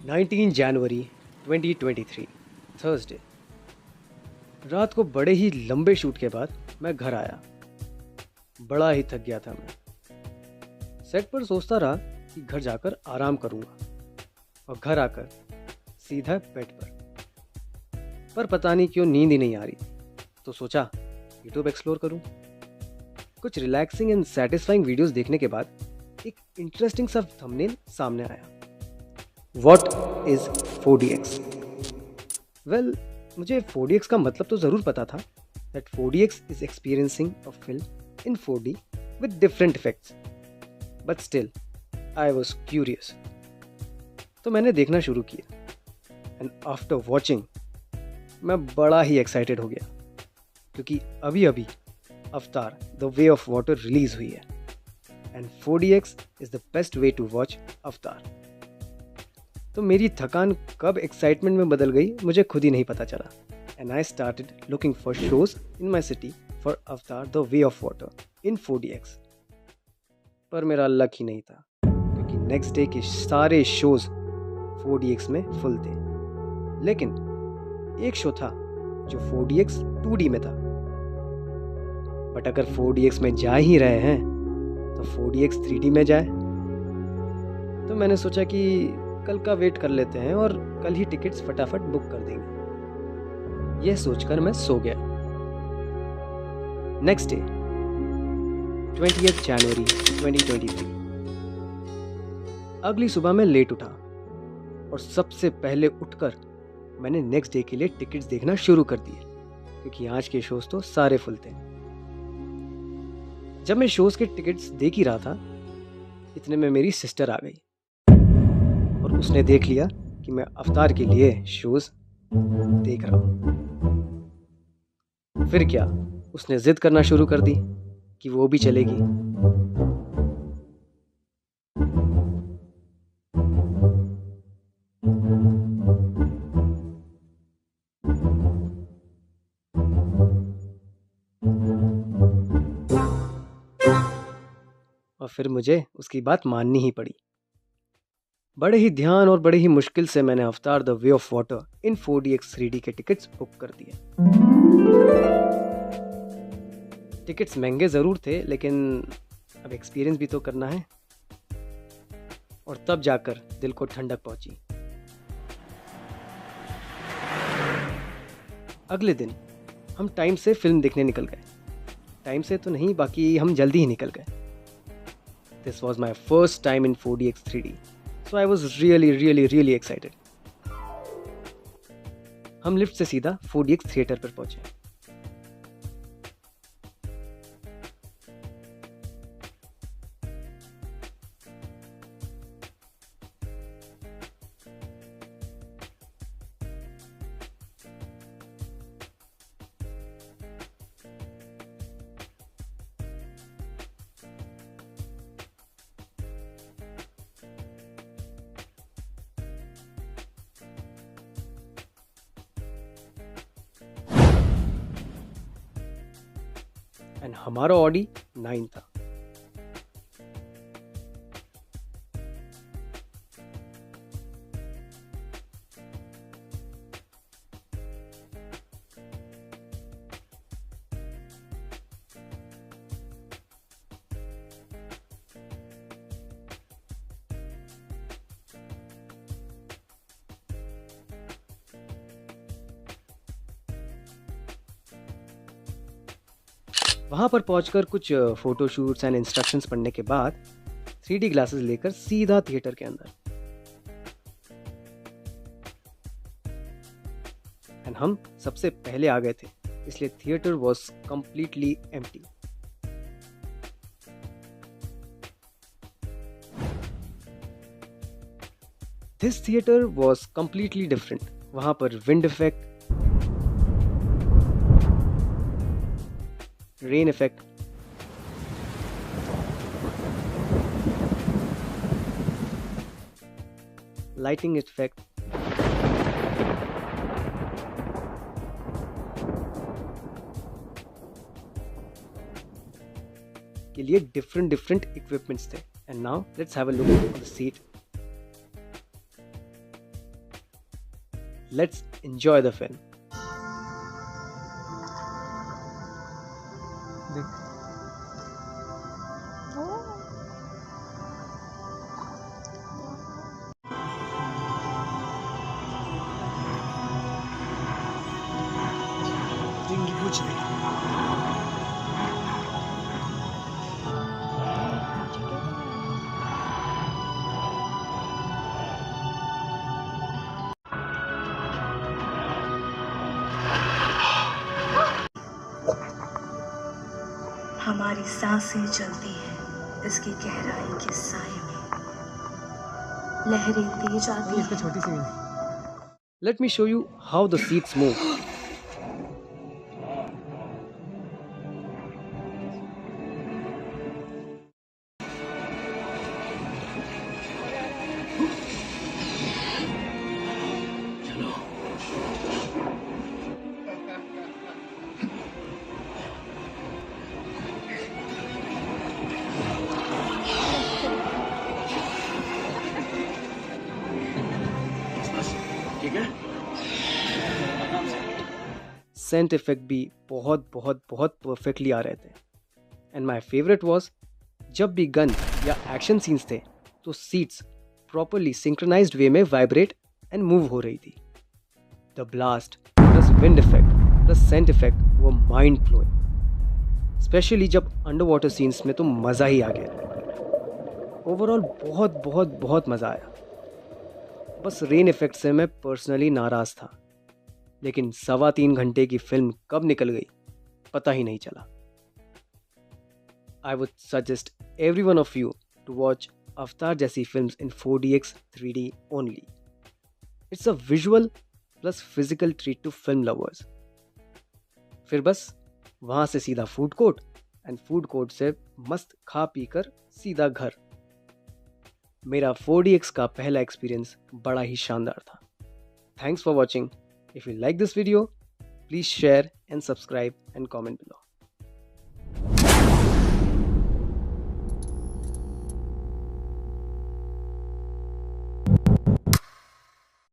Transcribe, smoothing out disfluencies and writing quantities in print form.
19 जनवरी 2023 Thursday. रात को बड़े ही लंबे शूट के बाद मैं घर आया। बड़ा ही थक गया था मैं। सेट पर सोचता रहा कि घर जाकर आराम करूंगा और घर आकर सीधा बेड पर पता नहीं क्यों नींद ही नहीं आ रही। तो सोचा यूट्यूब एक्सप्लोर करूं। कुछ रिलैक्सिंग एंड सेटिस्फाइंग वीडियोस देखने के बाद एक इंटरेस्टिंग सा थंबनेल सामने आया। What is 4DX? Well, मुझे 4DX का मतलब तो ज़रूर पता था that 4DX is experiencing a film in 4D with different effects. But still, I was curious. तो मैंने देखना शुरू किया and after watching, मैं बड़ा ही excited हो गया क्योंकि अभी अवतार The Way of Water release हुई है and 4DX is the best way to watch अवतार। तो मेरी थकान कब एक्साइटमेंट में बदल गई मुझे खुद ही नहीं पता चला and I started looking for shows in my city for Avatar the way of water in 4DX। पर मेरा लक ही नहीं था क्योंकि नेक्स्ट डे के सारे शोज 4DX में फुल थे। लेकिन एक शो था जो 4DX 2D में था। बट अगर 4DX में जा ही रहे हैं तो 4DX 3D में जाए। तो मैंने सोचा कि कल का वेट कर लेते हैं और कल ही टिकट्स फटाफट बुक कर देंगे। यह सोचकर मैं सो गया। नेक्स्ट डे 20 जनवरी 2023 अगली सुबह मैं लेट उठा और सबसे पहले उठकर मैंने नेक्स्ट डे के लिए टिकट्स देखना शुरू कर दिए क्योंकि आज के शोज तो सारे फुल थे। जब मैं शोज के टिकट्स देख ही रहा था इतने में मेरी सिस्टर आ गई और उसने देख लिया कि मैं अवतार के लिए शोज देख रहा हूं। फिर क्या, उसने जिद करना शुरू कर दी कि वो भी चलेगी। और फिर मुझे उसकी बात माननी ही पड़ी। बड़े ही ध्यान और बड़े ही मुश्किल से मैंने अवतार the way of water in 4DX 3D के टिकट्स बुक कर दिए। टिकट्स महंगे ज़रूर थे लेकिन अब एक्सपीरियंस भी तो करना है। और तब जाकर दिल को ठंडक पहुंची। अगले दिन हम टाइम से फिल्म देखने निकल गए। टाइम से तो नहीं, बाकी हम जल्दी ही निकल गए। This was my first time in 4DX 3D। So I was really excited. हम लिफ्ट से सीधा 4DX थिएटर पर पहुंचे। एंड हमारा ऑडी 9 था। वहाँ पर पहुंचकर कुछ फोटोशूट्स एंड इंस्ट्रक्शंस पढ़ने के बाद 3D ग्लासेस लेकर सीधा थिएटर के अंदर। एंड हम सबसे पहले आ गए थे इसलिए theatre was completely empty. This theatre was completely different. वहाँ पर wind effect, rain effect, lighting effect, के लिए डिफरेंट इक्विपमेंट्स थे। And now let's have a look at the seat. Let's enjoy the film. कुछ नहीं। हमारी सांसें चलती हैं इसकी गहराई के साए में, लहरें तेज आती हैं। छोटी सी Let me show you how the seats move. ठीक है। सेंट इफेक्ट भी बहुत बहुत बहुत परफेक्टली आ रहे थे। एंड माई फेवरेट वॉज जब भी गन या एक्शन सीन्स थे तो सीट्स प्रॉपरली सिंक्रोनाइज्ड वे में वाइब्रेट एंड मूव हो रही थी। The blast plus wind effect plus scent effect वो माइंड ब्लोइंग, स्पेशली जब अंडर वाटर सीन्स में तो मज़ा ही आ गया। ओवरऑल बहुत बहुत बहुत मज़ा आया। बस रेन इफेक्ट से मैं पर्सनली नाराज़ था, लेकिन 3.25 घंटे की फिल्म कब निकल गई पता ही नहीं चला। I would suggest every one of you to watch Avatar जैसी films in 4DX 3D only. It's a visual plus physical treat to film lovers. फिर बस वहाँ से सीधा food court and food court से मस्त खा पी कर सीधा घर। मेरा 4DX का पहला एक्सपीरियंस बड़ा ही शानदार था। Thanks for watching. If you like this video, please share and subscribe and comment below.